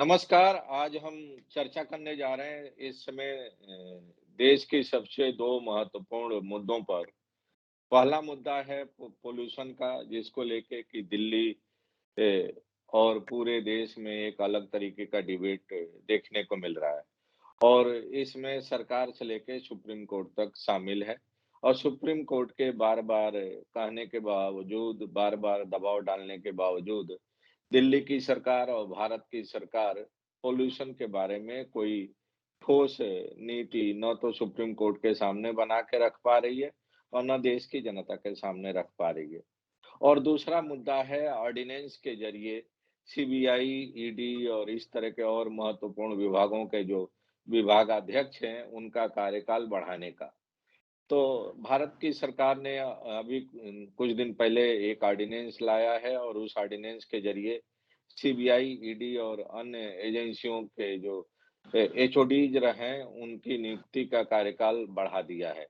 नमस्कार। आज हम चर्चा करने जा रहे हैं इस समय देश के सबसे 2 महत्वपूर्ण मुद्दों पर। पहला मुद्दा है पॉल्यूशन का, जिसको लेके कि दिल्ली ए, और पूरे देश में एक अलग तरीके का डिबेट देखने को मिल रहा है। और इसमें सरकार से लेके सुप्रीम कोर्ट तक शामिल है। और सुप्रीम कोर्ट के बार-बार कहने के बावजूद, बार-बार दबाव डालने के बावजूद, दिल्ली की सरकार और भारत की सरकार पॉल्यूशन के बारे में कोई ठोस नीति न तो सुप्रीम कोर्ट के सामने बना के रख पा रही है और न देश की जनता के सामने रख पा रही है। और दूसरा मुद्दा है ऑर्डिनेंस के ज़रिए सीबीआई, ईडी और इस तरह के और महत्वपूर्ण विभागों के जो विभागाध्यक्ष हैं, उनका कार्यकाल बढ़ाने का। तो भारत की सरकार ने अभी कुछ दिन पहले एक ऑर्डिनेंस लाया है और उस ऑर्डिनेंस के ज़रिए सीबीआई, ईडी और अन्य एजेंसियों के जो एचओडीज़ रहे, उनकी नियुक्ति का कार्यकाल बढ़ा दिया है।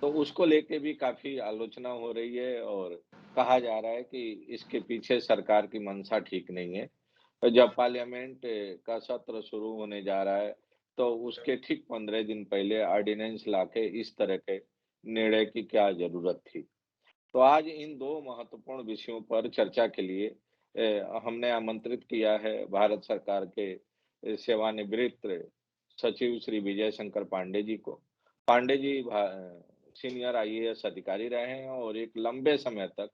तो उसको लेके भी काफ़ी आलोचना हो रही है और कहा जा रहा है कि इसके पीछे सरकार की मंशा ठीक नहीं है। तो जब पार्लियामेंट का सत्र शुरू होने जा रहा है, तो उसके ठीक 15 दिन पहले ऑर्डिनेंस लाके इस तरह के निर्णय की क्या ज़रूरत थी? तो आज इन 2 महत्वपूर्ण विषयों पर चर्चा के लिए हमने आमंत्रित किया है भारत सरकार के सेवानिवृत्त सचिव श्री विजय शंकर पांडे जी को। पांडे जी सीनियर आईएएस अधिकारी रहे हैं और एक लंबे समय तक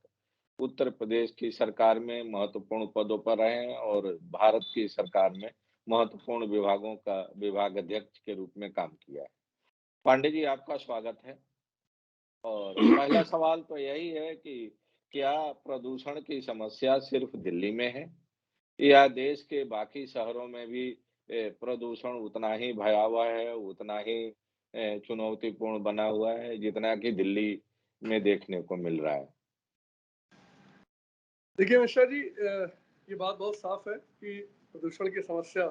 उत्तर प्रदेश की सरकार में महत्वपूर्ण पदों पर रहे हैं और भारत की सरकार में महत्वपूर्ण विभागों का विभागाध्यक्ष के रूप में काम किया है। पांडे जी, आपका स्वागत है। और पहला सवाल तो यही है कि क्या प्रदूषण की समस्या सिर्फ दिल्ली में है या देश के बाकी शहरों में भी प्रदूषण उतना ही भयावह है, उतना ही चुनौतीपूर्ण बना हुआ है जितना कि दिल्ली में देखने को मिल रहा है? देखिए मिश्रा जी, ये बात बहुत साफ है कि प्रदूषण की समस्या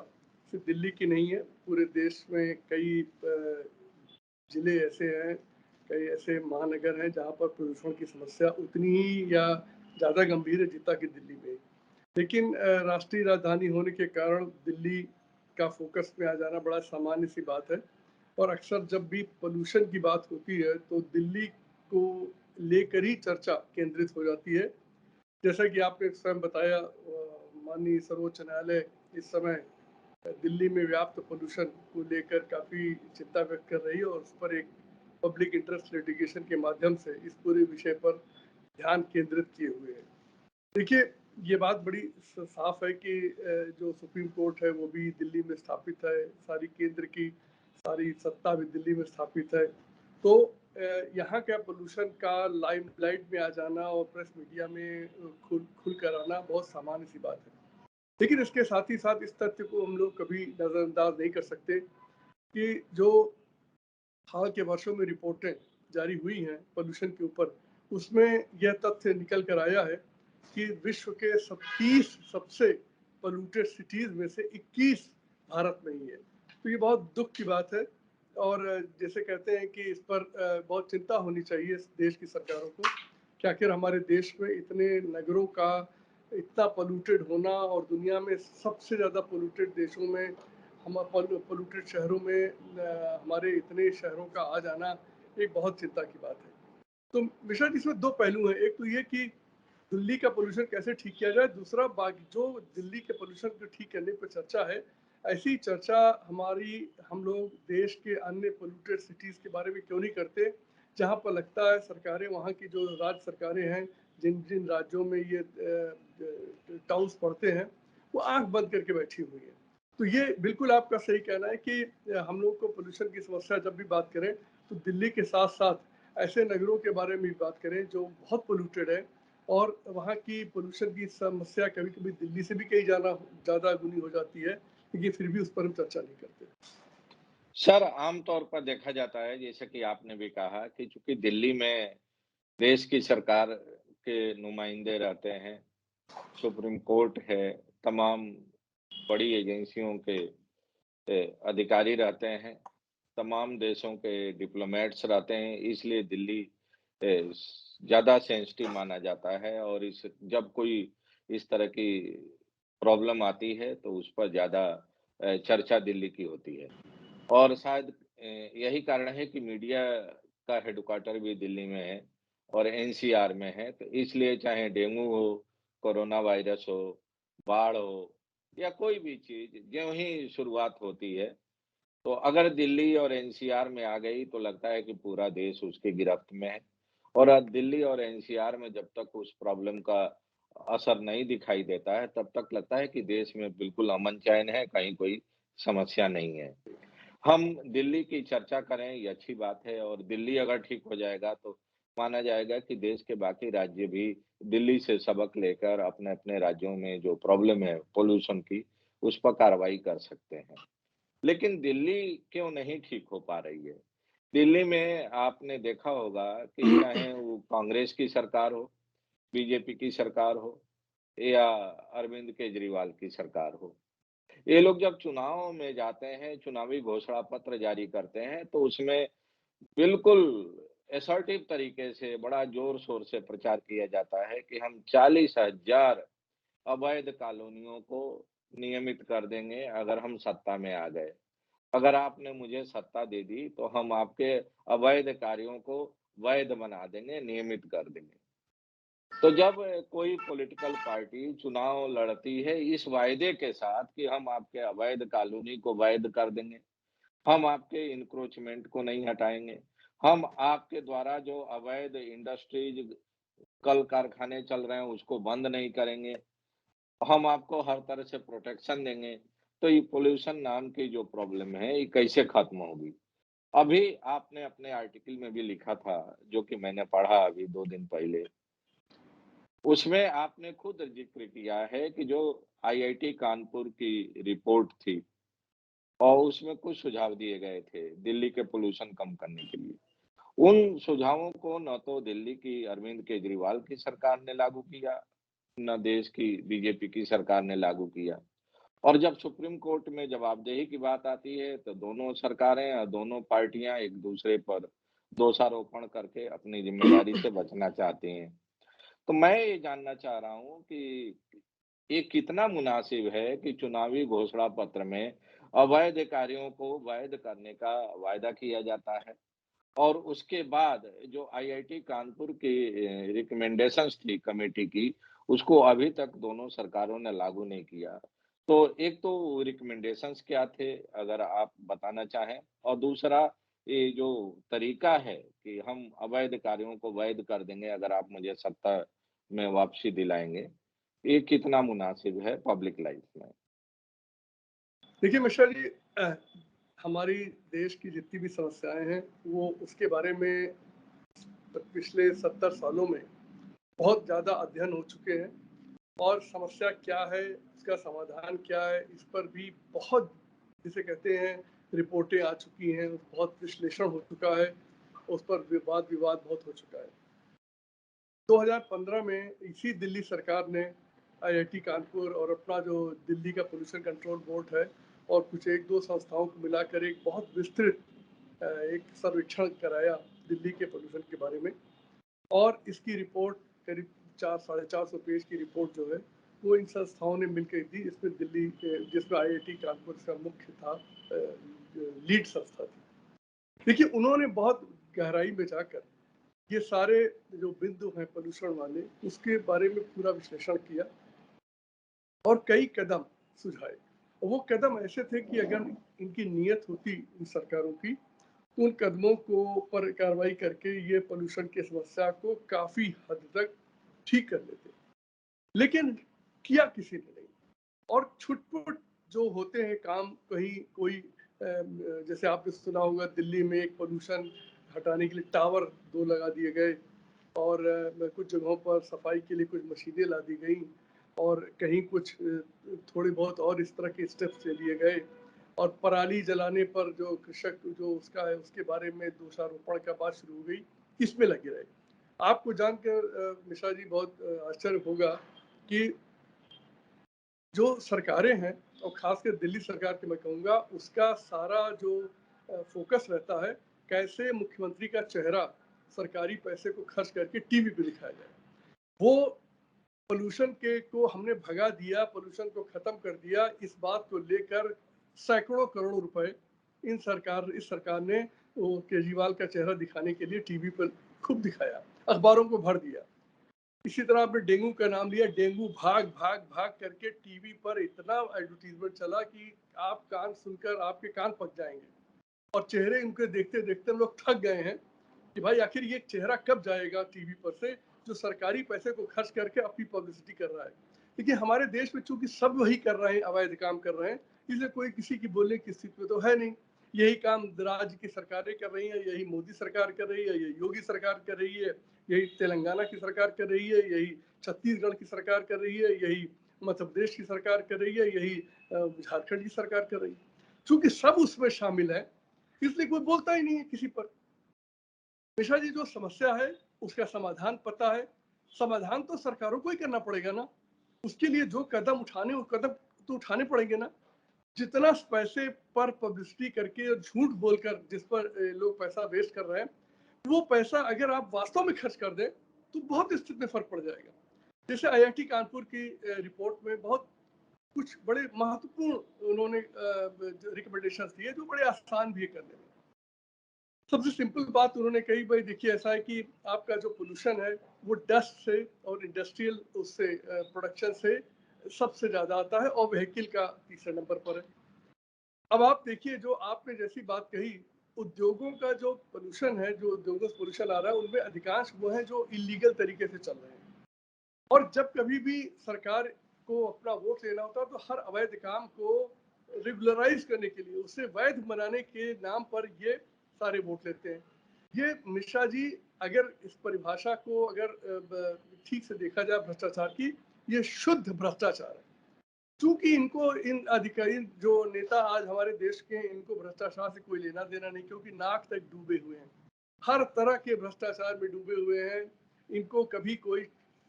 सिर्फ दिल्ली की नहीं है। पूरे देश में कई जिले ऐसे हैं, कई ऐसे महानगर हैं जहाँ पर प्रदूषण की समस्या उतनी ही या ज़्यादा गंभीर है जितना कि दिल्ली में। लेकिन राष्ट्रीय राजधानी होने के कारण दिल्ली का फोकस में आ जाना बड़ा सामान्य सी बात है। और अक्सर जब भी पोल्यूशन की बात होती है तो दिल्ली को लेकर ही चर्चा केंद्रित हो जाती है। जैसा कि आपने स्वयं बताया, माननीय सर्वोच्च न्यायालय इस समय दिल्ली में व्याप्त पोल्यूशन को लेकर काफ़ी चिंता व्यक्त कर रही है और उस पर एक पब्लिक इंटरेस्ट लिटिगेशन के माध्यम से इस पूरे विषय पर ध्यान केंद्रित किए हुए है। देखिए, ये बात बड़ी साफ है कि जो सुप्रीम कोर्ट है वो भी दिल्ली में स्थापित है, सारी केंद्र की सारी सत्ता भी दिल्ली में स्थापित है। तो यहाँ का पोल्यूशन का लाइमलाइट में आ जाना और प्रेस मीडिया में खुल खुल कर आना बहुत सामान्य सी बात है। लेकिन इसके साथ ही साथ इस तथ्य को हम लोग कभी नज़रअंदाज नहीं कर सकते कि जो हाल के वर्षों में रिपोर्टें जारी हुई हैं पोल्यूशन के ऊपर, उसमें यह तथ्य निकल कर आया है कि विश्व के 30 सबसे पोल्यूटेड सिटीज़ में से 21 भारत में ही है। तो ये बहुत दुःख की बात है और जैसे कहते हैं कि इस पर बहुत चिंता होनी चाहिए इस देश की सरकारों को कि आखिर हमारे देश में इतने नगरों का इतना पोल्यूटेड होना और दुनिया में सबसे ज़्यादा पोल्यूटेड देशों में हम पोल्यूटेड शहरों में हमारे इतने शहरों का आ जाना एक बहुत चिंता की बात है। तो मिश्रा जी, इसमें 2 पहलू हैं। एक तो ये कि दिल्ली का पोल्यूशन कैसे ठीक किया जाए, दूसरा बाकी जो दिल्ली के पोल्यूशन को ठीक करने पर चर्चा है, ऐसी चर्चा हम लोग देश के अन्य पोल्यूटेड सिटीज़ के बारे में क्यों नहीं करते, जहाँ पर लगता है सरकारें वहाँ की जो राज्य सरकारें हैं, जिन राज्यों में ये टाउन्स पड़ते हैं, वो आँख बंद करके बैठी हुई हैं। तो ये बिल्कुल आपका सही कहना है कि हम लोग को पोल्यूशन की समस्या जब भी बात करें, तो दिल्ली के साथ-साथ ऐसे नगरों के बारे में भी बात करें जो बहुत पोल्यूटेड है और वहाँ की पोल्यूशन की समस्या कभी-कभी दिल्ली से भी कहीं ज़्यादा गुनी हो जाती है, लेकिन फिर भी उस पर हम चर्चा नहीं करते। सर, आम तौर पर देखा जाता है, जैसे कि आपने भी कहा कि चूँकि दिल्ली में देश की सरकार के नुमाइंदे रहते हैं, सुप्रीम कोर्ट है, तमाम बड़ी एजेंसियों के अधिकारी रहते हैं, तमाम देशों के डिप्लोमैट्स रहते हैं, इसलिए दिल्ली ज़्यादा सेंसिटिव माना जाता है और इस जब कोई इस तरह की प्रॉब्लम आती है तो उस पर ज़्यादा चर्चा दिल्ली की होती है। और शायद यही कारण है कि मीडिया का हेडक्वार्टर भी दिल्ली में है और एनसीआर में है, तो इसलिए चाहे डेंगू हो, कोरोना वायरस हो, बाढ़ हो या कोई भी चीज़ ज्यों ही शुरुआत होती है, तो अगर दिल्ली और एनसीआर में आ गई तो लगता है कि पूरा देश उसकी गिरफ्त में है। और दिल्ली और एनसीआर में जब तक उस प्रॉब्लम का असर नहीं दिखाई देता है, तब तक लगता है कि देश में बिल्कुल अमन-चैन है, कहीं कोई समस्या नहीं है। हम दिल्ली की चर्चा करें ये अच्छी बात है और दिल्ली अगर ठीक हो जाएगा तो माना जाएगा कि देश के बाकी राज्य भी दिल्ली से सबक लेकर अपने-अपने राज्यों में जो प्रॉब्लम है पॉल्यूशन की, उस पर कार्रवाई कर सकते हैं। लेकिन दिल्ली क्यों नहीं ठीक हो पा रही है? दिल्ली में आपने देखा होगा कि चाहे वो कांग्रेस की सरकार हो, बीजेपी की सरकार हो या अरविंद केजरीवाल की सरकार हो, ये लोग जब चुनाव में जाते हैं, चुनावी घोषणा पत्र जारी करते हैं, तो उसमें बिल्कुल असर्टिव तरीके से बड़ा ज़ोर-शोर से प्रचार किया जाता है कि हम 40,000 अवैध कॉलोनियों को नियमित कर देंगे अगर हम सत्ता में आ गए। अगर आपने मुझे सत्ता दे दी, तो हम आपके अवैध कार्यों को वैध बना देंगे, नियमित कर देंगे। तो जब कोई पॉलिटिकल पार्टी चुनाव लड़ती है इस वायदे के साथ कि हम आपके अवैध कॉलोनी को वैध कर देंगे, हम आपके एन्क्रोचमेंट को नहीं हटाएँगे, हम आपके द्वारा जो अवैध इंडस्ट्रीज़, कल-कारखाने चल रहे हैं उसको बंद नहीं करेंगे, हम आपको हर तरह से प्रोटेक्शन देंगे, तो ये पॉल्यूशन नाम की जो प्रॉब्लम है, ये कैसे खत्म होगी? अभी आपने अपने आर्टिकल में भी लिखा था, जो कि मैंने पढ़ा अभी 2 दिन पहले। उसमें आपने खुद ज़िक्र किया है कि जो आईआईटी कानपुर की रिपोर्ट थी और उसमें कुछ सुझाव दिए गए थे, दिल्ली के पॉल्यूशन कम करने के लिए। उन सुझावों को न तो दिल्ली की अरविंद केजरीवाल की सरकार ने लागू किया, ना देश की बीजेपी की सरकार ने लागू किया। और जब सुप्रीम कोर्ट में जवाबदेही की बात आती है, तो दोनों सरकारें और दोनों पार्टियां एक-दूसरे पर दोषारोपण करके अपनी ज़िम्मेदारी से बचना चाहती हैं। तो मैं ये जानना चाह रहा हूँ कि ये कितना मुनासिब है कि चुनावी घोषणा पत्र में अवैध कार्यों को वैध करने का वायदा किया जाता है? और उसके बाद जो आईआईटी कानपुर की रिकमेंडेशंस थी कमेटी की, उसको अभी तक दोनों सरकारों ने लागू नहीं किया। तो एक तो रिकमेंडेशंस क्या थे, अगर आप बताना चाहें? और दूसरा ये जो तरीका है कि हम अवैध कार्यों को वैध कर देंगे अगर आप मुझे सत्ता में वापसी दिलाएँगे, ये कितना मुनासिब है पब्लिक लाइफ में? देखिए मिश्रा जी, हमारी देश की जितनी भी समस्याएं हैं वो उसके बारे में पिछले 70 सालों में बहुत ज़्यादा अध्ययन हो चुके हैं। और समस्या क्या है, इसका समाधान क्या है, इस पर भी बहुत, जिसे कहते हैं, रिपोर्टें आ चुकी हैं, बहुत विश्लेषण हो चुका है, उस पर विवाद विवाद बहुत हो चुका है। 2015 में इसी दिल्ली सरकार ने आईआईटी कानपुर और अपना जो दिल्ली का पोल्यूशन कंट्रोल बोर्ड है और कुछ एक दो संस्थाओं को मिलाकर एक बहुत विस्तृत एक सर्वेक्षण कराया दिल्ली के पोल्यूशन के बारे में। और इसकी रिपोर्ट करीब 400-450 पेज की रिपोर्ट जो है वो इन संस्थाओं ने मिलकर दी। इसमें दिल्ली के, जिसमें आईआईटी कानपुर का मुख्य था, लीड संस्था थी। देखिए उन्होंने बहुत गहराई में जाकर ये सारे जो बिंदु हैं पोल्यूशन वाले, उसके बारे में पूरा विश्लेषण किया और कई कदम सुझाए। और वो कदम ऐसे थे कि अगर इनकी नीयत होती इन सरकारों की, तो उन कदमों को पर कार्रवाई करके ये पोल्यूशन की समस्या को काफ़ी हद तक ठीक कर लेते। लेकिन किया किसी ने नहीं। और छुट-पुट जो होते हैं काम, कहीं कोई जैसे आपने सुना होगा दिल्ली में एक पोल्यूशन हटाने के लिए टावर 2 लगा दिए गए और कुछ जगहों पर सफाई के लिए कुछ मशीनें ला दी गईं और कहीं कुछ थोड़े बहुत और इस तरह के स्टेप्स ले लिए गए। और पराली जलाने पर जो कृषक जो उसका है, उसके बारे में दोषारोपण का बात शुरू हो गई, इसमें लगे रहे। आपको जानकर मिश्रा जी बहुत आश्चर्य होगा कि जो सरकारें हैं और खासकर दिल्ली सरकार की मैं कहूँगा, उसका सारा जो फ़ोकस रहता है, कैसे मुख्यमंत्री का चेहरा सरकारी पैसे को खर्च करके टीवी पे दिखाया जाए। वो पोल्यूशन के को हमने भगा दिया, पोल्यूशन को खत्म कर दिया, इस बात को लेकर सैकड़ों करोड़ रुपए इस सरकार ने वो केजरीवाल का चेहरा दिखाने के लिए टीवी पर खूब दिखाया, अखबारों को भर दिया। इसी तरह आपने डेंगू का नाम लिया, डेंगू भाग भाग भाग करके टीवी पर इतना एडवर्टीजमेंट चला कि आप कान सुनकर आपके कान पक जाएंगे। और चेहरे इनके देखते देखते हम लोग थक गए हैं कि भाई आखिर ये चेहरा कब जाएगा टीवी पर से, जो सरकारी पैसे को खर्च करके अपनी पब्लिसिटी कर रहा है। लेकिन हमारे देश में चूंकि सब वही कर रहे हैं, अवैध काम कर रहे हैं, इसलिए कोई किसी की बोलने की स्थिति में तो है नहीं। यही काम राज्य की सरकारें कर रही हैं, यही मोदी सरकार कर रही है, यही योगी सरकार कर रही है, यही तेलंगाना की सरकार कर रही है, यही छत्तीसगढ़ की सरकार कर रही है, यही मध्य प्रदेश की सरकार कर रही है, यही झारखंड की सरकार कर रही है। चूंकि सब उसमें शामिल है, इसलिए कोई बोलता ही नहीं है किसी पर। मिश्रा जी, जो समस्या है उसका समाधान पता है, समाधान तो सरकारों को ही करना पड़ेगा ना। उसके लिए जो कदम उठाने, वो कदम तो उठाने पड़ेंगे ना। जितना पैसे पर पब्लिसिटी करके और झूठ बोलकर जिस पर लोग पैसा वेस्ट कर रहे हैं, वो पैसा अगर आप वास्तव में खर्च कर दें तो बहुत स्थिति में फर्क पड़ जाएगा। जैसे आईआईटी कानपुर की रिपोर्ट में बहुत कुछ बड़े महत्वपूर्ण उन्होंने रिकमेंडेशन दिए, जो बड़े आसान भी है करने में। सबसे सिंपल बात उन्होंने कही, भाई देखिए ऐसा है कि आपका जो पोल्यूशन है वो डस्ट से और इंडस्ट्रियल उससे प्रोडक्शन से सबसे ज्यादा आता है, और व्हीकल का तीसरे नंबर पर है। अब आप देखिए, जो आपने जैसी बात कही, उद्योगों का जो पोल्यूशन है, जो उद्योगों से पोल्यूशन आ रहा है, उनमें अधिकांश वो है जो इलीगल तरीके से चल रहे हैं। और जब कभी भी सरकार को अपना वोट लेना होता है तो हर अवैध काम को रेगुलराइज करने के लिए, उसे वैध बनाने के नाम पर ये सारे वोट लेते हैं। ये मिश्रा जी, अगर इस परिभाषा को अगर ठीक से देखा जाए भ्रष्टाचार की, ये शुद्ध भ्रष्टाचार है। चूंकि इनको, इन अधिकारी जो नेता आज हमारे देश के, इनको भ्रष्टाचार से कोई लेना देना नहीं, क्योंकि नाक तक डूबे हुए हैं, हर तरह के भ्रष्टाचार में डूबे हुए हैं। इनको कभी कोई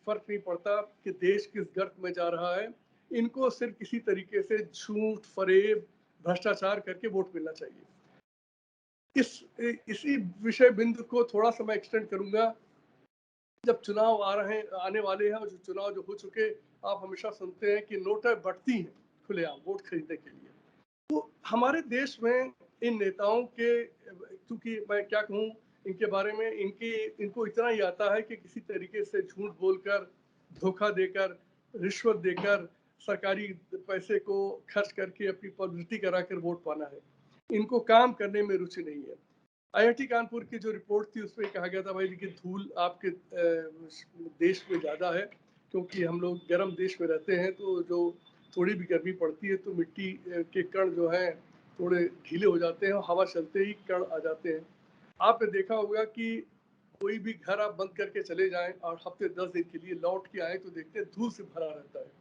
फर्क नहीं पड़ता कि देश किस गर्त में जा रहा है। इनको सिर्फ किसी तरीके से झूठ फरेब भ्रष्टाचार करके वोट मिलना चाहिए। इसी विषय बिंदु को थोड़ा सा मैं एक्सटेंड करूंगा। जब चुनाव आने वाले हैं, और जो चुनाव जो हो चुके, आप हमेशा सुनते हैं कि नोटें बढ़ती हैं खुलेआम वोट खरीदने के लिए। तो हमारे देश में इन नेताओं के, क्योंकि मैं क्या कहूँ इनके बारे में, इनको इतना ही आता है कि किसी तरीके से झूठ बोलकर, धोखा देकर, रिश्वत देकर, सरकारी पैसे को खर्च करके अपनी पब्लिसिटी कराकर वोट पाना है। इनको काम करने में रुचि नहीं है। आईआईटी कानपुर की जो रिपोर्ट थी उसमें कहा गया था, भाई देखिए धूल आपके देश में ज़्यादा है, क्योंकि हम लोग गर्म देश में रहते हैं, तो जो थोड़ी भी गर्मी पड़ती है तो मिट्टी के कण जो हैं थोड़े ढीले हो जाते हैं, और हवा चलते ही कण आ जाते हैं। आपने देखा होगा कि कोई भी घर आप बंद करके चले जाएं और हफ्ते 10 दिन के लिए लौट के आए तो देखते हैं धूल से भरा रहता है।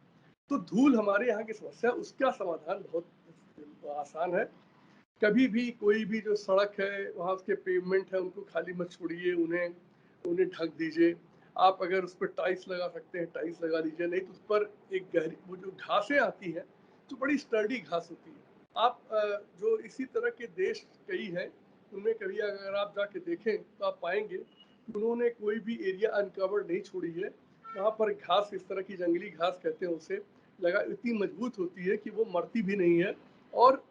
तो धूल हमारे यहाँ की समस्या, उसका समाधान बहुत आसान है। कभी भी कोई भी जो सड़क है, वहाँ उसके पेवमेंट है, उनको खाली मत छोड़िए, उन्हें उन्हें ढक दीजिए। आप अगर उस पर टाइल्स लगा सकते हैं टाइल्स लगा लीजिए, नहीं तो उस पर एक गहरी वो जो घासें आती हैं, तो बड़ी स्टर्डी घास होती है। आप जो इसी तरह के देश कई हैं, उनमें कभी अगर आप जाके देखें तो आप पाएंगे कि उन्होंने कोई भी एरिया अनकवर्ड नहीं छोड़ी है। वहाँ पर घास, इस तरह की जंगली घास कहते हैं उसे, लगा इतनी मजबूत होती है कि वो मरती भी नहीं है, और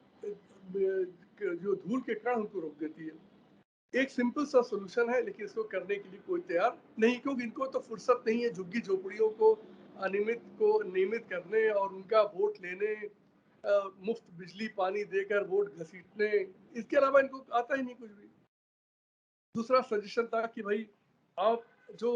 जो धूल के कण उनको रोक देती है। एक सिंपल सा सोल्यूशन है, लेकिन इसको करने के लिए कोई तैयार नहीं, क्योंकि इनको तो फुर्सत नहीं है झुग्गी झोपड़ियों को नियमित करने और उनका वोट लेने, मुफ्त बिजली पानी देकर वोट घसीटने। इसके अलावा इनको आता ही नहीं कुछ भी। दूसरा सजेशन था कि भाई आप जो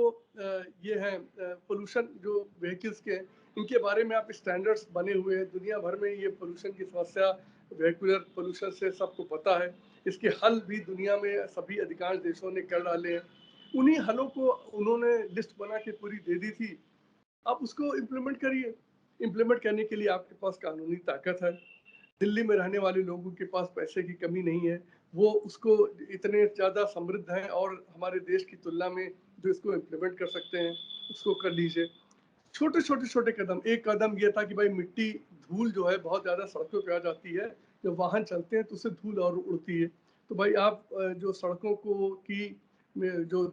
ये हैं पोल्यूशन जो व्हीकल्स के, इनके बारे में आप स्टैंडर्ड्स बने हुए हैं दुनिया भर में। ये पोल्यूशन की समस्या, व्हीकुलर पोल्यूशन से सबको पता है। इसके हल भी दुनिया में सभी अधिकांश देशों ने कर डाले हैं। उन्हीं हलों को उन्होंने लिस्ट बना के पूरी दे दी थी। आप उसको इम्प्लीमेंट करिए। इम्प्लीमेंट करने के लिए आपके पास कानूनी ताकत है। दिल्ली में रहने वाले लोगों के पास पैसे की कमी नहीं है, वो उसको इतने ज़्यादा समृद्ध हैं और हमारे देश की तुलना में, जो इसको इम्प्लीमेंट कर सकते हैं, उसको कर लीजिए। छोटे कदम, एक कदम ये था कि भाई मिट्टी, धूल जो है बहुत ज़्यादा सड़कों पे आ जाती है, जब वाहन चलते हैं तो उससे धूल और उड़ती है। तो भाई आप जो सड़कों को की जो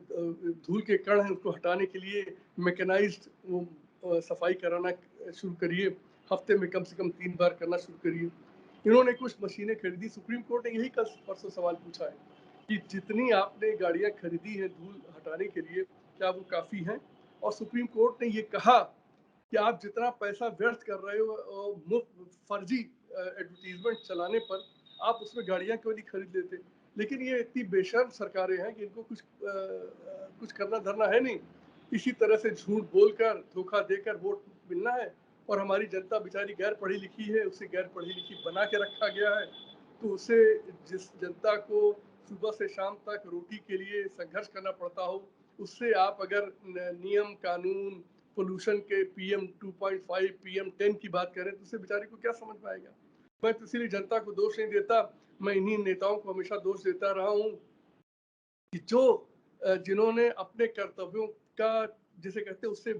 धूल के कण हैं उसको हटाने के लिए मैकेनाइज्ड वो सफाई कराना शुरू करिए, हफ्ते में कम से कम 3 बार करना शुरू करिए। इन्होंने कुछ मशीनें खरीदी। सुप्रीम कोर्ट ने यही कल परसों सवाल पूछा है कि जितनी आपने गाड़ियां खरीदी हैं धूल हटाने के लिए, क्या वो काफ़ी हैं? और सुप्रीम कोर्ट ने ये कहा कि आप जितना पैसा व्यर्थ कर रहे हो मुफ्त फर्जी एडवर्टीजमेंट चलाने पर, आप उसमें गाड़ियां क्यों नहीं खरीद लेते? लेकिन ये इतनी बेशर्म सरकारें हैं कि इनको कुछ करना धरना है नहीं। इसी तरह से झूठ बोलकर, धोखा देकर वोट मिलना है, और हमारी जनता बेचारी गैर पढ़ी लिखी है, उसे गैर पढ़ी लिखी बना के रखा गया है। तो उसे, जिस जनता को सुबह से शाम तक रोटी के लिए संघर्ष करना पड़ता हो, उससे आप अगर नियम कानून, पोल्यूशन के PM 2.5, PM 10 की बात करें तो उसे बेचारे को क्या समझ में आएगा? मैं तो इसीलिए जनता को दोष नहीं देता, मैं इन्हीं नेताओं को हमेशा दोष देता रहा हूँ कि जो जिन्होंने अपने कर्तव्यों का, जिसे कहते हैं, उससे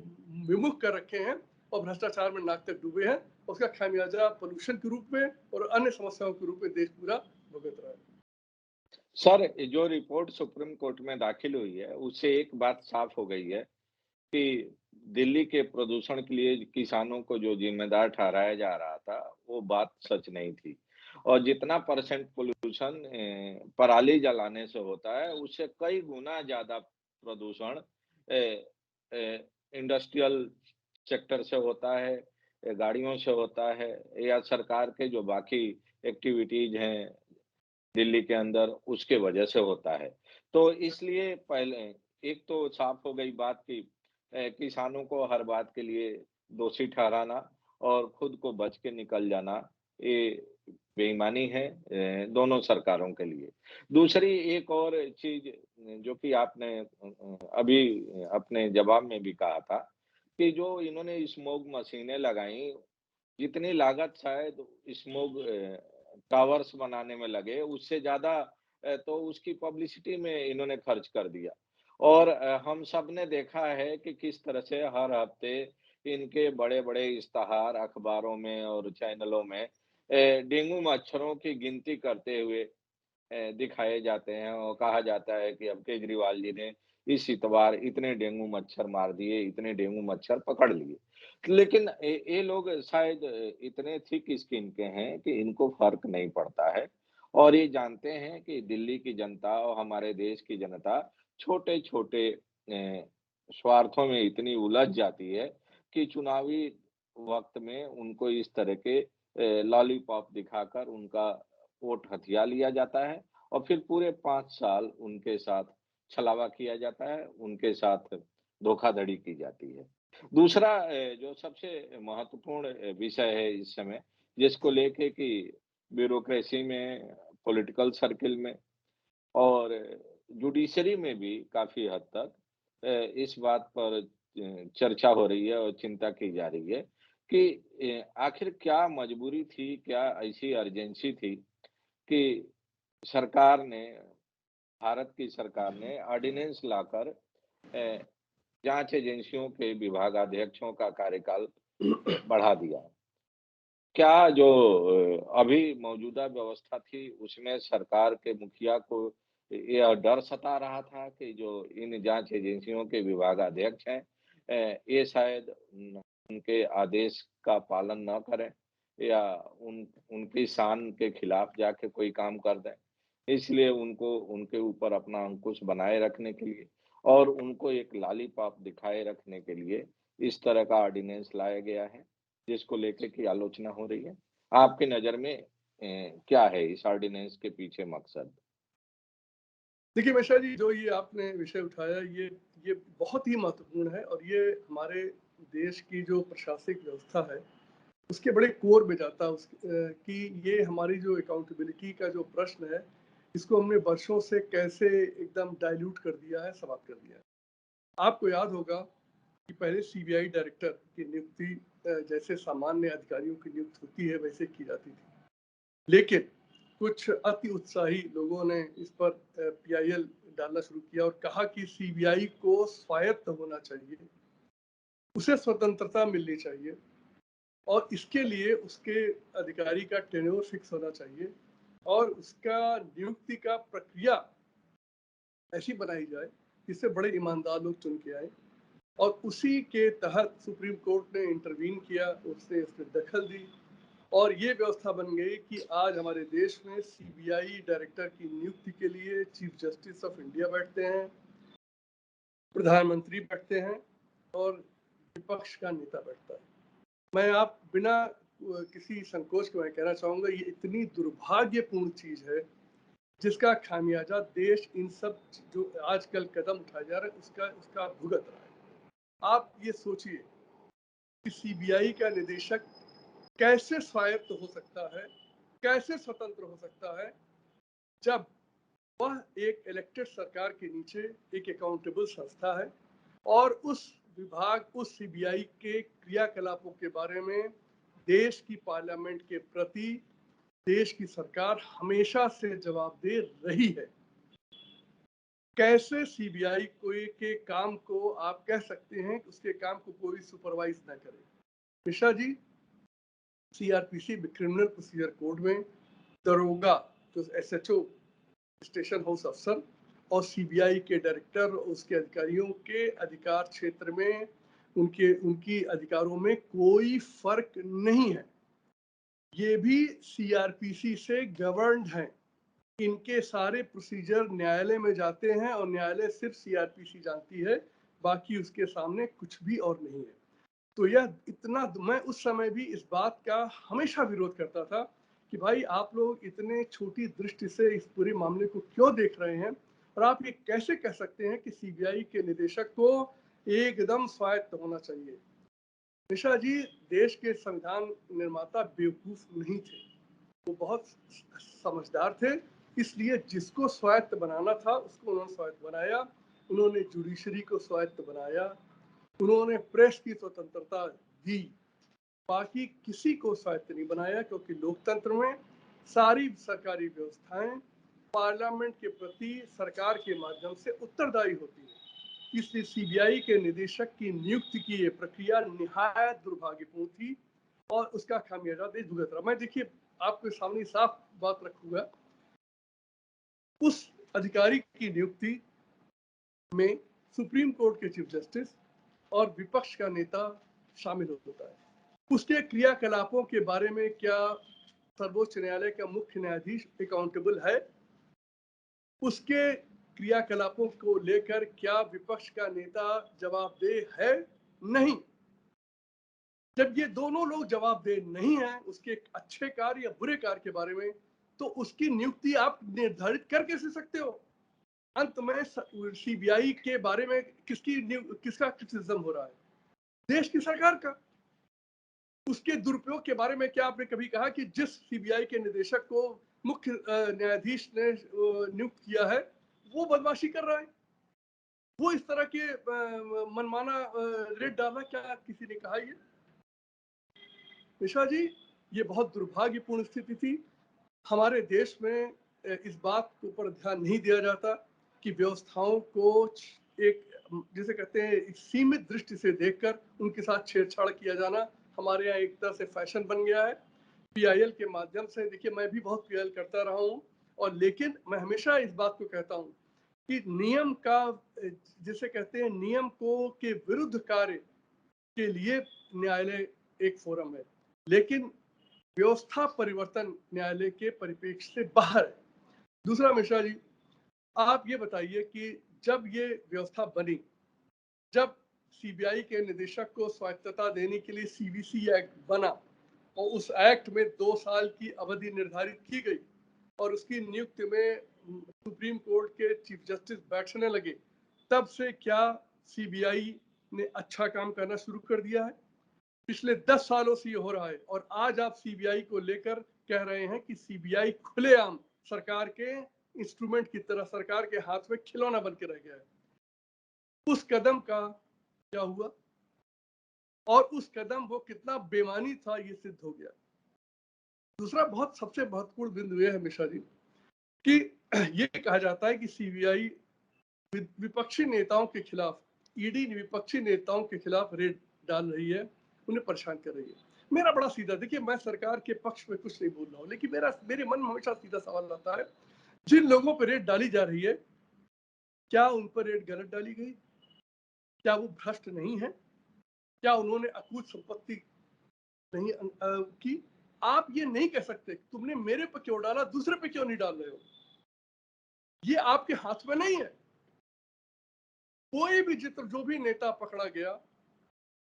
विमुख कर रखे हैं और भ्रष्टाचार में नाक तक डूबे हैं, उसका खामियाजा पोल्यूशन के रूप में और अन्य समस्याओं के रूप में देश पूरा भुगत रहा है। सर, जो रिपोर्ट सुप्रीम कोर्ट में दाखिल हुई है, उससे एक बात साफ हो गई है कि दिल्ली के प्रदूषण के लिए किसानों को जो जिम्मेदार ठहराया जा रहा था, वो बात सच नहीं थी। और जितना परसेंट पोल्यूशन पराली जलाने से होता है, उससे कई गुना ज़्यादा प्रदूषण इंडस्ट्रियल सेक्टर से होता है, गाड़ियों से होता है, या सरकार के जो बाकी एक्टिविटीज़ हैं दिल्ली के अंदर, उसके वजह से होता है। तो इसलिए पहले एक तो साफ हो गई बात कि किसानों को हर बात के लिए दोषी ठहराना और खुद को बच के निकल जाना, ये बेईमानी है दोनों सरकारों के लिए। दूसरी एक और चीज़ जो कि आपने अभी अपने जवाब में भी कहा था कि जो इन्होंने स्मोक मशीनें लगाई, जितनी लागत शायद स्मोक टावर्स बनाने में लगे, उससे ज़्यादा तो उसकी पब्लिसिटी में इन्होंने खर्च कर दिया। और हम सब ने देखा है कि किस तरह से हर हफ्ते इनके बड़े-बड़े इश्तहार अखबारों में और चैनलों में डेंगू मच्छरों की गिनती करते हुए दिखाए जाते हैं और कहा जाता है कि अब केजरीवाल जी ने इस इतवार इतने डेंगू मच्छर मार दिए, इतने डेंगू मच्छर पकड़ लिए। लेकिन ये लोग शायद इतने थिक स्किन के हैं कि इनको फ़र्क नहीं पड़ता है और ये जानते हैं कि दिल्ली की जनता और हमारे देश की जनता छोटे-छोटे स्वार्थों में इतनी उलझ जाती है कि चुनावी वक़्त में उनको इस तरह के लॉलीपॉप दिखाकर उनका वोट हथिया लिया जाता है और फिर पूरे 5 साल उनके साथ छलावा किया जाता है, उनके साथ धोखाधड़ी की जाती है। दूसरा जो सबसे महत्वपूर्ण विषय है इस समय, जिसको लेके कि ब्यूरोक्रेसी में, पॉलिटिकल सर्किल में और जुडिशरी में भी काफ़ी हद तक इस बात पर चर्चा हो रही है और चिंता की जा रही है कि आखिर क्या मजबूरी थी, क्या ऐसी अर्जेंसी थी कि सरकार ने भारत की सरकार ने ऑर्डिनेंस लाकर जाँच एजेंसियों के विभागाध्यक्षों का कार्यकाल बढ़ा दिया। क्या जो अभी मौजूदा व्यवस्था थी, उसमें सरकार के मुखिया को यह डर सता रहा था कि जो इन जाँच एजेंसियों के विभागाध्यक्ष हैं ये शायद उनके आदेश का पालन न करें या उनकी शान के खिलाफ जाके कोई काम कर दें। इसलिए उनको उनके ऊपर अपना अंकुश बनाए रखने के लिए और उनको एक लॉलीपॉप दिखाए रखने के लिए इस तरह का ऑर्डिनेंस लाया गया है। जिसको लेके की आलोचना हो रही है। आपकी नज़र में क्या है इस ऑर्डिनेंस के पीछे मकसद? देखिए मिश्रा जी, जो ये आपने विषय उठाया, ये बहुत ही महत्वपूर्ण है, और ये हमारे देश की जो प्रशासनिक व्यवस्था है उसके बड़े कोर में जाता है। कि ये हमारी जो अकाउंटेबिलिटी का जो प्रश्न है, इसको हमने वर्षों से कैसे एकदम डाइल्यूट कर दिया है, समाप्त कर दिया है। आपको याद होगा कि पहले CBI डायरेक्टर की नियुक्ति जैसे सामान्य अधिकारियों की नियुक्ति होती है वैसे की जाती थी, लेकिन कुछ अति उत्साही लोगों ने इस पर PIL डालना शुरू किया और कहा कि CBI को स्वायत्त होना चाहिए, उसे स्वतंत्रता मिलनी चाहिए, और इसके लिए उसके अधिकारी का टेन्योर फिक्स होना चाहिए, और उसका नियुक्ति का प्रक्रिया ऐसी बनाई जाए जिससे बड़े ईमानदार लोग चुन के आए। और उसी के तहत सुप्रीम कोर्ट ने इंटरवीन किया, उसने इसमें दखल दी और ये व्यवस्था बन गई कि आज हमारे देश में सीबीआई डायरेक्टर की नियुक्ति के लिए चीफ जस्टिस ऑफ इंडिया बैठते हैं, प्रधानमंत्री बैठते हैं और विपक्ष का नेता बैठता है। मैं आप बिना किसी संकोच के मैं कहना चाहूंगा, ये इतनी दुर्भाग्यपूर्ण चीज है जिसका खामियाजा देश इन सब जो आजकल कदम उठाए जा रहे हैं उसका उसका भुगत रहा है। आप ये सोचिए कि सीबीआई का निदेशक कैसे स्वायत्त हो सकता है, कैसे स्वतंत्र हो सकता है, जब वह एक इलेक्टेड सरकार के नीचे एक अकाउंटेबल संस्था है और उस विभाग, उस सीबीआई के क्रियाकलापों के बारे में देश की पार्लियामेंट के प्रति देश की सरकार हमेशा से जवाबदेह रही है। कैसे सीबीआई कोई के काम को आप कह सकते हैं कि उसके काम को कोई सुपरवाइज ना करे? Mishra ji, CrPC criminal procedure code में दरोगा जो एसएचओ स्टेशन हाउस अफसर और सीबीआई के डायरेक्टर उसके अधिकारियों के अधिकार क्षेत्र में उनकी अधिकारों में कोई फर्क नहीं है। ये भी सीआरपीसी से गवर्न्ड हैं। इनके सारे प्रोसीजर न्यायालय में जाते हैं और न्यायालय सिर्फ सीआरपीसी जानती है, बाकी उसके सामने कुछ भी और नहीं है। तो यह इतना, मैं उस समय भी इस बात का हमेशा विरोध करता था कि भाई आप लोग इतने छोटी दृष्टि से इस पूरे मामले को क्यों देख रहे हैं और आप ये कैसे कह सकते हैं कि सीबीआई के निदेशक को एकदम स्वायत्त होना चाहिए? मिश्रा जी, देश के संविधान निर्माता बेवकूफ नहीं थे, वो बहुत समझदार थे, इसलिए जिसको स्वायत्त बनाना था उसको उन्होंने स्वायत्त बनाया। उन्होंने जुडिशरी को स्वायत्त बनाया, उन्होंने प्रेस की स्वतंत्रता दी, बाकी किसी को स्वायत्त नहीं बनाया, क्योंकि लोकतंत्र में सारी सरकारी व्यवस्थाएं पार्लियामेंट के प्रति सरकार के माध्यम से उत्तरदायी होती है। इसलिए सीबीआई के निदेशक की नियुक्ति की ये प्रक्रिया निहायत दुर्भाग्यपूर्ण थी और उसका खामियाजा देश भुगत रहा। मैं देखिए आपके सामने साफ बात रखूंगा, उस अधिकारी की नियुक्ति में सुप्रीम कोर्ट के चीफ जस्टिस और विपक्ष का नेता शामिल होता है। उसके क्रियाकलापों के बारे में क्या सर्वोच्च न्यायालय का मुख्य न्यायाधीश अकाउंटेबल है? उसके क्रियाकलापों को लेकर क्या विपक्ष का नेता जवाबदेह है? नहीं। जब ये दोनों लोग जवाबदेह नहीं है उसके अच्छे कार्य या बुरे कार्य के बारे में, तो उसकी नियुक्ति आप निर्धारित कर कैसे सकते हो? अंत में सीबीआई के बारे में किसका क्रिटिसिज्म हो रहा है? देश की सरकार का। उसके दुरुपयोग के बारे में क्या आपने कभी कहा कि जिस सीबीआई के निदेशक को मुख्य न्यायाधीश ने नियुक्त किया है वो बदमाशी कर रहा है, वो इस तरह के मनमाना रेट डाला, क्या किसी ने कहा? ये मिश्रा जी, ये बहुत दुर्भाग्यपूर्ण स्थिति थी। हमारे देश में इस बात के ऊपर ध्यान नहीं दिया जाता कि व्यवस्थाओं को एक, जिसे कहते हैं, एक सीमित दृष्टि से देखकर उनके साथ छेड़छाड़ किया जाना हमारे यहाँ एक तरह से फैशन बन गया है। पीआईएल के माध्यम से, देखिए मैं भी बहुत पीआईएल करता रहा हूँ, और लेकिन मैं हमेशा इस बात को कहता हूँ कि नियम का, जिसे कहते हैं, नियम को के विरुद्ध कार्य के लिए न्यायालय एक फोरम है, लेकिन व्यवस्था परिवर्तन न्यायालय के परिप्रेक्ष्य से बाहर है। दूसरा मिश्रा जी, आप ये बताइए कि जब ये व्यवस्था बनी, जब सीबीआई के निदेशक को स्वायत्तता देने के लिए सीवीसी एक्ट बना और उस एक्ट में 2 साल की अवधि निर्धारित की गई और उसकी नियुक्ति में सुप्रीम कोर्ट के चीफ जस्टिस बैठने लगे, तब से क्या सीबीआई ने अच्छा काम करना शुरू कर दिया है? पिछले 10 सालों से ये हो रहा है और आज आप सीबीआई को लेकर कह रहे हैं कि सीबीआई खुलेआम सरकार के इंस्ट्रूमेंट की तरह सरकार के हाथ में खिलौना बन के रह गया है। उस कदम का क्या हुआ और उस कदम वो कितना बेमानी था ये सिद्ध हो गया। दूसरा बहुत सबसे महत्वपूर्ण बिंदु यह है मिश्रा जी कि ये कहा जाता है कि सीबीआई विपक्षी नेताओं के खिलाफ, ईडी विपक्षी नेताओं के खिलाफ रेड डाल रही है, उन्हें परेशान कर रही है। मेरा बड़ा सीधा, देखिए मैं सरकार के पक्ष में कुछ नहीं बोल रहा हूँ, लेकिन मेरे मन में हमेशा सीधा सवाल आता है, जिन लोगों पर रेड डाली जा रही है क्या उन पर रेड गलत डाली गई? क्या वो भ्रष्ट नहीं है? क्या उन्होंने अकूत संपत्ति नहीं की? आप ये नहीं कह सकते तुमने मेरे पे क्यों डाला, दूसरे पे क्यों नहीं डाल रहे हो। ये आपके हाथ में नहीं है। कोई भी जो भी नेता पकड़ा गया,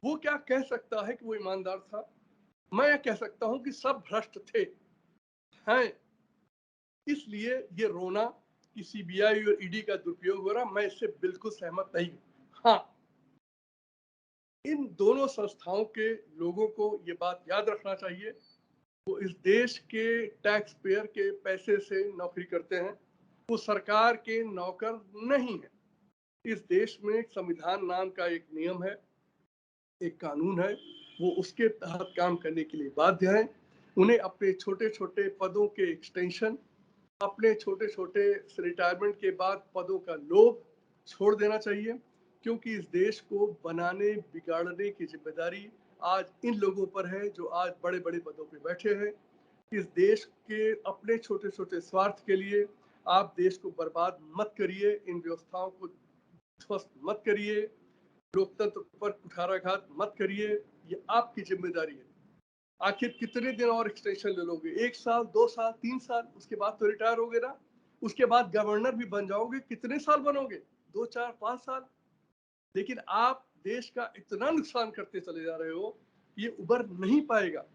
वो क्या कह सकता है कि वो ईमानदार था? मैं कह सकता हूं कि सब भ्रष्ट थे, हैं। इसलिए ये रोना कि सीबीआई और ईडी का दुरुपयोग हो रहा, मैं इससे बिल्कुल सहमत नहीं हूं। हाँ, इन दोनों संस्थाओं के लोगों को ये बात याद रखना चाहिए, वो इस देश के टैक्स पेयर के पैसे से नौकरी करते हैं, वो सरकार के नौकर नहीं है। इस देश में संविधान नाम का एक नियम है, एक कानून है, वो उसके तहत काम करने के लिए बाध्य है। उन्हें अपने छोटे छोटे पदों के एक्सटेंशन, अपने छोटे छोटे रिटायरमेंट के बाद पदों का लोभ छोड़ देना चाहिए, क्योंकि इस देश को बनाने बिगाड़ने की जिम्मेदारी आज इन लोगों पर है जो आज बड़े बड़े पदों पे बैठे हैं। इस देश के अपने छोटे छोटे स्वार्थ के लिए आप देश को बर्बाद मत करिए, इन व्यवस्थाओं को ध्वस्त मत करिए, लोकतंत्र पर कुठाराघात मत करिए। ये आपकी जिम्मेदारी है। आखिर कितने दिन और एक्सटेंशन ले लोगे? 1 साल, 2 साल, 3 साल, उसके बाद तो रिटायर हो गए ना। उसके बाद गवर्नर भी बन जाओगे, कितने साल बनोगे? 2, 4, 5 साल। लेकिन आप देश का इतना नुकसान करते चले जा रहे हो, ये उबर नहीं पाएगा।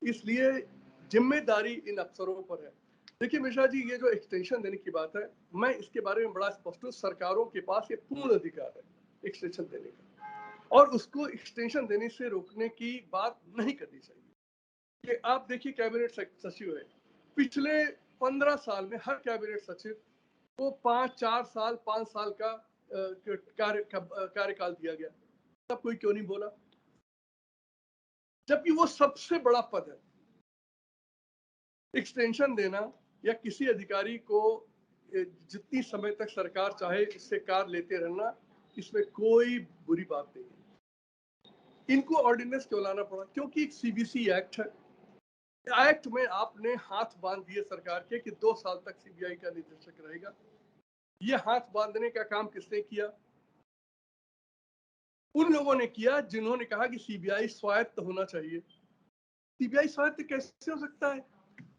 इसलिए जिम्मेदारी इन अफसरों पर है। देखिए मिश्रा जी, ये जो एक्सटेंशन देने की बात है, मैं इसके बारे में बड़ा स्पष्ट हूँ, सरकारों के पास ये पूर्ण अधिकार है एक्सटेंशन देने का, और उसको एक्सटेंशन देने से रोकने की बात नहीं करनी चाहिए। कि आप देखिए कैबिनेट सचिव है, पिछले 15 साल में हर कैबिनेट सचिव को 4 साल 5 साल का कार्यकाल दिया गया, तब कोई क्यों नहीं बोला? जबकि वो सबसे बड़ा पद है। एक्सटेंशन देना या किसी अधिकारी को जितनी समय तक सरकार चाहे इससे कार लेते रहना, इसमें कोई बुरी बात नहीं है। इनको ऑर्डिनेंस क्यों लाना पड़ा? क्योंकि एक सीबीसी एक्ट है। एक्ट में आपने हाथ बांध दिए सरकार के कि 2 साल तक सीबीआई का निदेशक रहेगा। ये हाथ बांधने का काम किसने किया? उन लोगों ने किया जिन्होंने कहा कि सीबीआई स्वायत्त होना चाहिए। सीबीआई स्वायत्त कैसे हो सकता है?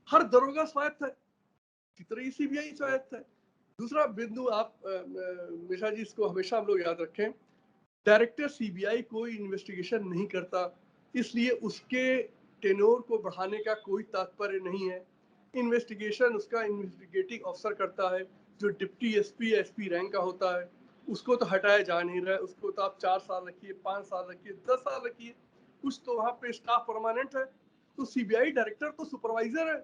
हर दरोगा स्वायत्त है, इसी तरह ही सीबीआई स्वायत्त है। दूसरा बिंदु आप मिश्रा जी, इसको हमेशा हम लोग याद रखें, डायरेक्टर सीबीआई कोई इन्वेस्टिगेशन नहीं करता, इसलिए उसके टेन्योर को बढ़ाने का कोई तात्पर्य नहीं है। इन्वेस्टिगेशन उसका इन्वेस्टिगेटिंग ऑफिसर करता है, जो डिप्टी एसपी एसपी रैंक का होता है। उसको तो हटाया जा नहीं रहा है, उसको तो आप 4 साल रखिए, 5 साल रखिए, 10 साल रखिए, कुछ तो वहां पे स्टाफ परमानेंट है। तो सीबीआई डायरेक्टर तो सुपरवाइजर है,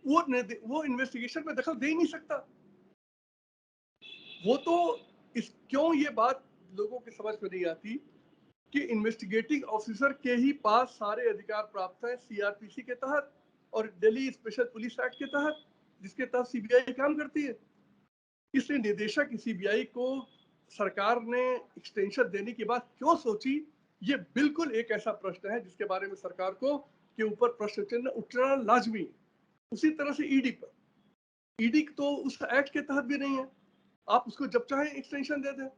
वो इन्वेस्टिगेशन में दखल दे ही नहीं सकता। वो तो क्यों ये बात लोगों की समझ में नहीं आती कि इन्वेस्टिगेटिंग ऑफिसर के ही पास सारे अधिकार प्राप्त हैं सीआरपीसी के तहत और दिल्ली स्पेशल पुलिस एक्ट के तहत, जिसके तहत सीबीआई काम करती है। इसलिए निदेशक सीबीआई को सरकार ने एक्सटेंशन देने की बात क्यों सोची, ये बिल्कुल एक ऐसा प्रश्न है जिसके बारे में सरकार को के ऊपर प्रश्न चिन्ह उठना लाजमी है। उसी तरह से ईडी पर, ईडी तो उस एक्ट के तहत भी नहीं है, आप उसको जब चाहे एक्सटेंशन दे दें।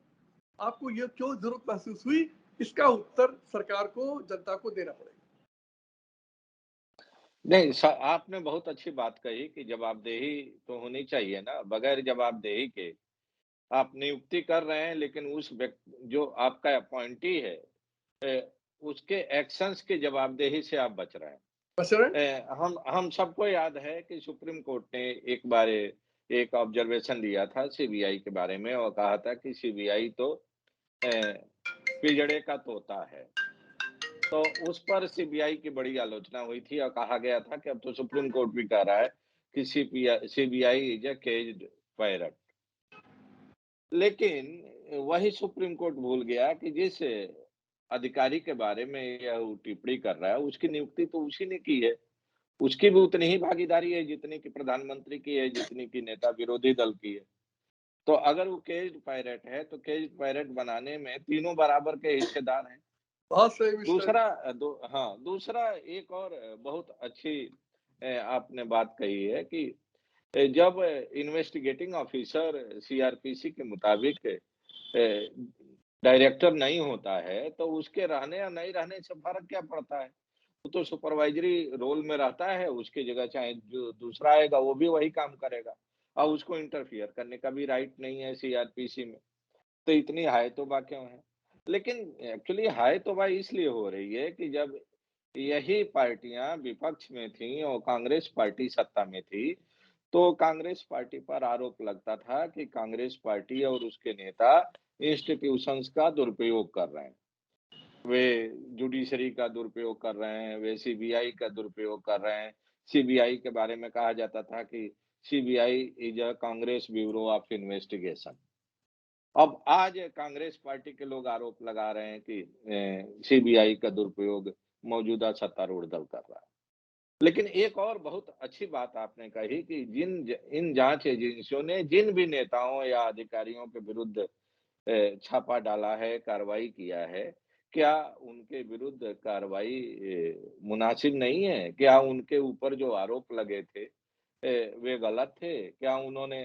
आपको ये क्यों जरूरत महसूस हुई, इसका उत्तर सरकार को, जनता को देना पड़ेगा। नहीं, आपने बहुत अच्छी बात कही कि जवाबदेही तो होनी चाहिए ना, बगैर जवाबदेही के आप नियुक्ति कर रहे हैं, लेकिन उस व्यक्ति जो आपका अपॉइंटी है उसके एक्शंस की जवाबदेही से आप बच रहे हैं। बशरण हम सबको याद है कि सुप्रीम कोर्ट ने एक बार एक ऑब्जर्वेशन दिया था सीबीआई के बारे में और कहा था कि सीबीआई तो पिंजड़े का तोता है। तो उस पर सीबीआई की बड़ी आलोचना हुई थी और कहा गया था कि अब तो सुप्रीम कोर्ट भी कह रहा है कि CBI is a caged parrot. लेकिन वही सुप्रीम कोर्ट भूल गया कि जिस अधिकारी के बारे में यह टिप्पणी कर रहा है, उसकी नियुक्ति तो उसी ने की है। उसकी भी उतनी ही भागीदारी है जितनी कि प्रधानमंत्री की है, जितनी कि नेता विरोधी दल की है। तो अगर वो केज्ड पैरट है, तो केज्ड पैरट बनाने में तीनों बराबर के हिस्सेदार हैं। बहुत सही मिश्रा जी। दूसरा हाँ, दूसरा एक और बहुत अच्छी आपने बात कही है कि जब इन्वेस्टिगेटिंग ऑफिसर सीआरपीसी के मुताबिक डायरेक्टर नहीं होता है, तो उसके रहने या नहीं रहने से फ़र्क क्या पड़ता है? वो तो सुपरवाइज़री रोल में रहता है, उसकी जगह चाहे जो दूसरा आएगा वो भी वही काम करेगा। अब उसको इंटरफियर करने का भी राइट नहीं है सीआरपीसी में, तो इतनी हाय-तौबा क्यों है? लेकिन एक्चुअली हाय-तौबा इसलिए हो रही है कि जब यही पार्टियाँ विपक्ष में थीं और कांग्रेस पार्टी सत्ता में थी, तो कांग्रेस पार्टी पर आरोप लगता था कि कांग्रेस पार्टी और उसके नेता इंस्टीट्यूशंस का दुरुपयोग कर रहे हैं। वे जुडिशरी का दुरुपयोग कर रहे हैं, वे सीबीआई का दुरुपयोग कर रहे हैं। सीबीआई के बारे में कहा जाता था कि CBI is a Congress bureau of investigation. अब आज कांग्रेस पार्टी के लोग आरोप लगा रहे हैं कि सीबीआई का दुरुपयोग मौजूदा सत्तारूढ़ दल कर रहा है। लेकिन एक और बहुत अच्छी बात आपने कही कि इन जाँच एजेंसियों ने जिन भी नेताओं या अधिकारियों के विरुद्ध छापा डाला है, कार्रवाई किया है, क्या उनके विरुद्ध कार्रवाई मुनासिब नहीं है? क्या उनके ऊपर जो आरोप लगे थे वे गलत थे? क्या उन्होंने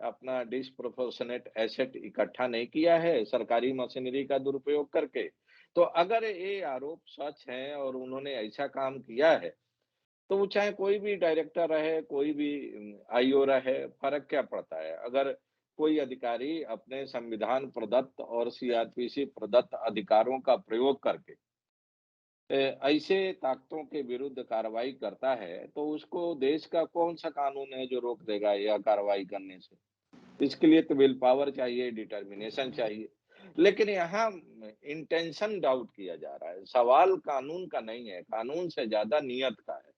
अपना डिस्प्रोपोर्शनेट एसेट इकट्ठा नहीं किया है, सरकारी मशीनरी का दुरुपयोग करके? तो अगर ये आरोप सच हैं और उन्होंने ऐसा काम किया है, तो वो चाहे कोई भी डायरेक्टर रहे, कोई भी आईओ रहे, फ़र्क क्या पड़ता है? अगर कोई अधिकारी अपने संविधान प्रदत्त और सीआरपीसी प्रदत्त अधिकारों का प्रयोग करके ऐसे ताकतों के विरुद्ध कार्रवाई करता है, तो उसको देश का कौन-सा कानून है जो रोक देगा यह कार्रवाई करने से? इसके लिए तो विल पावर चाहिए, डिटर्मिनेशन चाहिए। लेकिन यहाँ इंटेंशन डाउट किया जा रहा है। सवाल कानून का नहीं है, कानून से ज़्यादा नियत का है।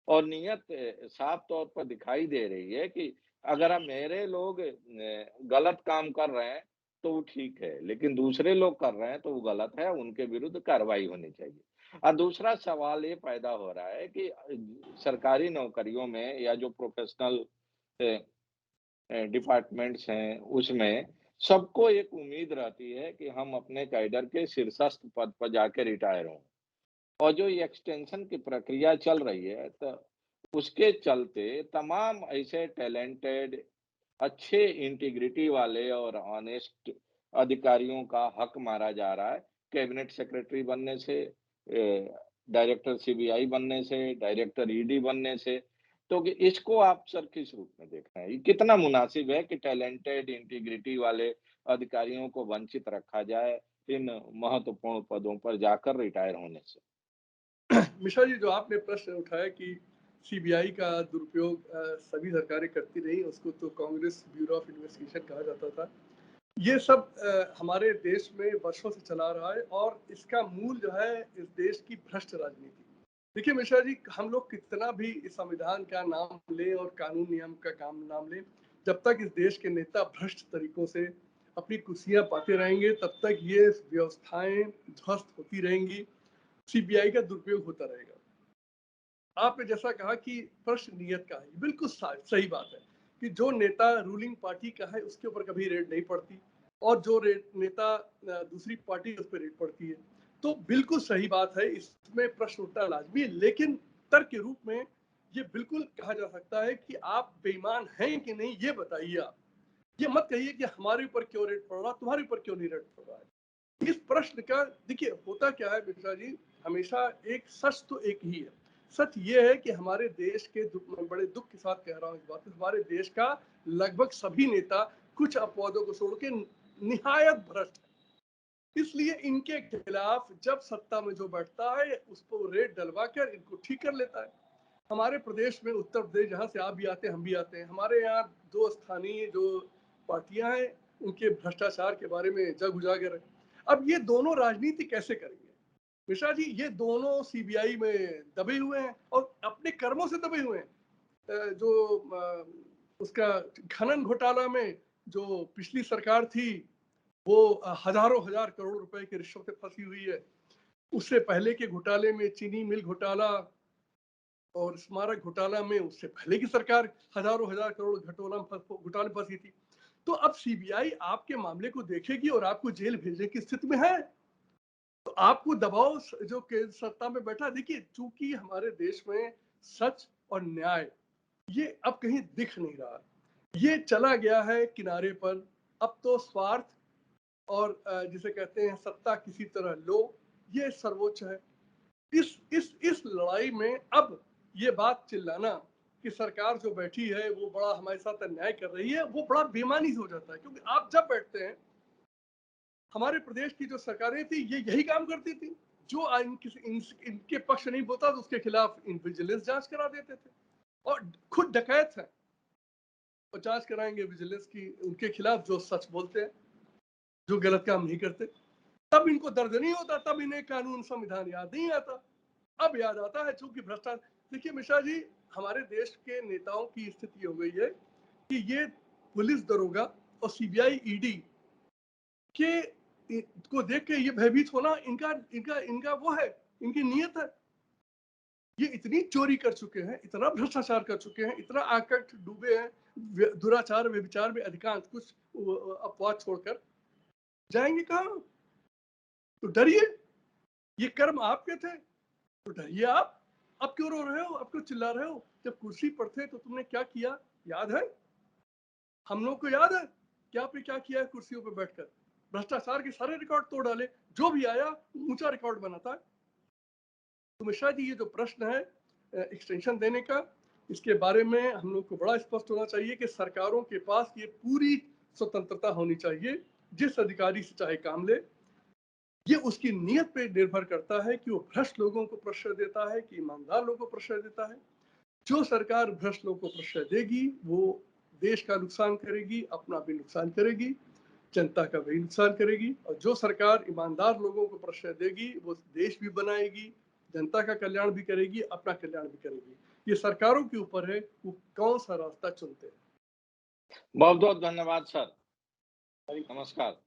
और नियत साफ तौर पर दिखाई दे रही है कि अगर अब मेरे लोग गलत काम कर रहे हैं, तो वो ठीक है, लेकिन दूसरे लोग कर रहे हैं, तो वो गलत है, उनके विरुद्ध कार्रवाई होनी चाहिए। दूसरा सवाल ये पैदा हो रहा है कि सरकारी नौकरियों में या जो प्रोफ़ेशनल अ डिपार्टमेंट्स हैं, उसमें सबको एक उम्मीद रहती है कि हम अपने कैडर के शीर्षस्थ पद पर जाके रिटायर हों। और जो ये एक्सटेंशन की प्रक्रिया चल रही है, तो उसके चलते तमाम ऐसे टैलेंटेड, अच्छे इंटीग्रिटी वाले और ऑनेस्ट अधिकारियों का हक मारा जा रहा है। कैबिनेट सेक्रेटरी बनने से, डायरेक्टर सीबीआई बनने से, डायरेक्टर ईडी बनने से। तो कि इसको आप सर किस रूप में देख रहे हैं? ये कितना मुनासिब है कि टैलेंटेड, इंटीग्रिटी वाले अधिकारियों को वंचित रखा जाए इन महत्वपूर्ण पदों पर जाकर रिटायर होने से? मिश्रा जी, जो आपने प्रश्न उठाया कि सीबीआई का दुरुपयोग सभी सरकारें करती रही, उसको तो कांग्रेस ब्यूरो ऑफ इन्वेस्टिगेशन कहा जाता था। ये सब हमारे देश में वर्षों से चला रहा है और इसका मूल जो है इस देश की भ्रष्ट राजनीति। देखिए मिश्रा जी, हम लोग कितना भी इस संविधान का नाम लें और कानून नियम का काम नाम लें, जब तक इस देश के नेता भ्रष्ट तरीकों से अपनी कुर्सियां पाते रहेंगे, तब तक ये व्यवस्थाएं ध्वस्त होती रहेंगी, सीबीआई का दुरुपयोग होता रहेगा। आपने जैसा कहा कि प्रश्न नियत का है, बिल्कुल सही बात है कि जो नेता रूलिंग पार्टी का है उसके ऊपर कभी रेड नहीं पड़ती और जो नेता दूसरी पार्टी है उस पर रेड पड़ती है। तो बिल्कुल सही बात है, इसमें प्रश्न उठना लाजमी है, लेकिन तर्क के रूप में ये बिल्कुल कहा जा सकता है कि आप बेईमान हैं कि नहीं ये बताइए। आप ये मत कहिए कि हमारे ऊपर क्यों रेड पड़ रहा, तुम्हारे ऊपर क्यों नहीं रेड पड़ रहा है। इस प्रश्न का देखिए होता क्या है मिश्रा जी, हमेशा एक सच तो एक ही है। सच ये है कि हमारे देश के मैं बड़े दुख के साथ कह रहा हूँ इस बात, हमारे देश का लगभग सभी नेता कुछ अपवादों को छोड़ के निहायत भ्रष्ट है। इसलिए इनके खिलाफ जब सत्ता में जो बैठता है उस पर रेड डलवा कर इनको ठीक कर लेता है। हमारे प्रदेश में, उत्तर प्रदेश जहाँ से आप भी आते हैं हम भी आते हैं, हमारे यहाँ दो स्थानीय जो पार्टियां हैं उनके भ्रष्टाचार के बारे में जग उजागर है। अब ये दोनों राजनीति कैसे करेंगे मिश्रा जी? ये दोनों सीबीआई में दबे हुए हैं और अपने कर्मों से दबे हुए हैं। जो उसका खनन घोटाला में जो पिछली सरकार थी वो हजारों हजार करोड़ रुपए की रिश्वत में फंसी हुई है। उससे पहले के घोटाले में चीनी मिल घोटाला और स्मारक घोटाला में उससे पहले की सरकार हजारों हजार करोड़ घोटाले में फंसी थी। तो अब सीबीआई आपके मामले को देखेगी और आपको जेल भेजने की स्थिति में है। तो आपको दबाव जो केंद्र सत्ता में बैठा, देखिए चूंकि हमारे देश में सच और न्याय ये अब कहीं दिख नहीं रहा, ये चला गया है किनारे पर। अब तो स्वार्थ और जिसे कहते हैं सत्ता किसी तरह लो, ये सर्वोच्च है। इस लड़ाई में अब ये बात चिल्लाना कि सरकार जो बैठी है वो बड़ा हमारे साथ अन्याय कर रही है, वो बड़ा बेईमानी हो जाता है। क्योंकि आप जब बैठते हैं, हमारे प्रदेश की जो सरकारें थी ये यही काम करती थी, जो इनके पक्ष नहीं बोलता तो उसके खिलाफ विजिलेंस जांच करा देते थे, और खुद डकैत है और जांच कराएंगे विजिलेंस की उनके खिलाफ जो सच बोलते हैं, जो गलत काम नहीं करते। तब इनको दर्द नहीं होता, तब इन्हें कानून संविधान याद नहीं आता। अब याद आता है चूंकि भ्रष्टाचार। देखिए मिश्रा जी, हमारे देश के नेताओं की स्थिति हो गई है कि ये पुलिस दरोगा और सीबीआई ईडी के को देख के ये भयभीत होना इनका इनका इनका वो है, इनकी नीयत है। ये इतनी चोरी कर चुके हैं, इतना भ्रष्टाचार कर चुके हैं, इतना आकट डूबे हैं दुराचार व्यभिचार में, अधिकांश कुछ अपवाद छोड़कर जाएंगे कहाँ? तो डरिए, ये कर्म आपके थे तो डरिए आप। अब क्यों रो रहे हो, अब क्यों चिल्ला रहे हो? जब कुर्सी पर थे तो तुमने क्या किया याद है? हम लोग को याद है क्या आपने क्या किया है कुर्सियों पर बैठकर? भ्रष्टाचार के सारे रिकॉर्ड तोड़ डाले, जो भी आया ऊंचा रिकॉर्ड बनाता है। तो मिश्रा जी, ये जो प्रश्न है एक्सटेंशन देने का, इसके बारे में हम लोग को बड़ा स्पष्ट होना चाहिए कि सरकारों के पास ये पूरी स्वतंत्रता होनी चाहिए, जिस अधिकारी से चाहे काम ले। ये उसकी नीयत पे निर्भर करता है कि वो भ्रष्ट लोगों को प्रश्रय देता है कि ईमानदार लोगों को प्रश्रय देता है। जो सरकार भ्रष्ट लोगों को प्रश्रय देगी वो देश का नुकसान करेगी, अपना भी नुकसान करेगी, जनता का भी नुकसान करेगी। और जो सरकार ईमानदार लोगों को प्रश्रय देगी वो देश भी बनाएगी, जनता का कल्याण भी करेगी, अपना कल्याण भी करेगी। ये सरकारों के ऊपर है वो कौन सा रास्ता चुनते हैं। बहुत बहुत धन्यवाद सर। नमस्कार।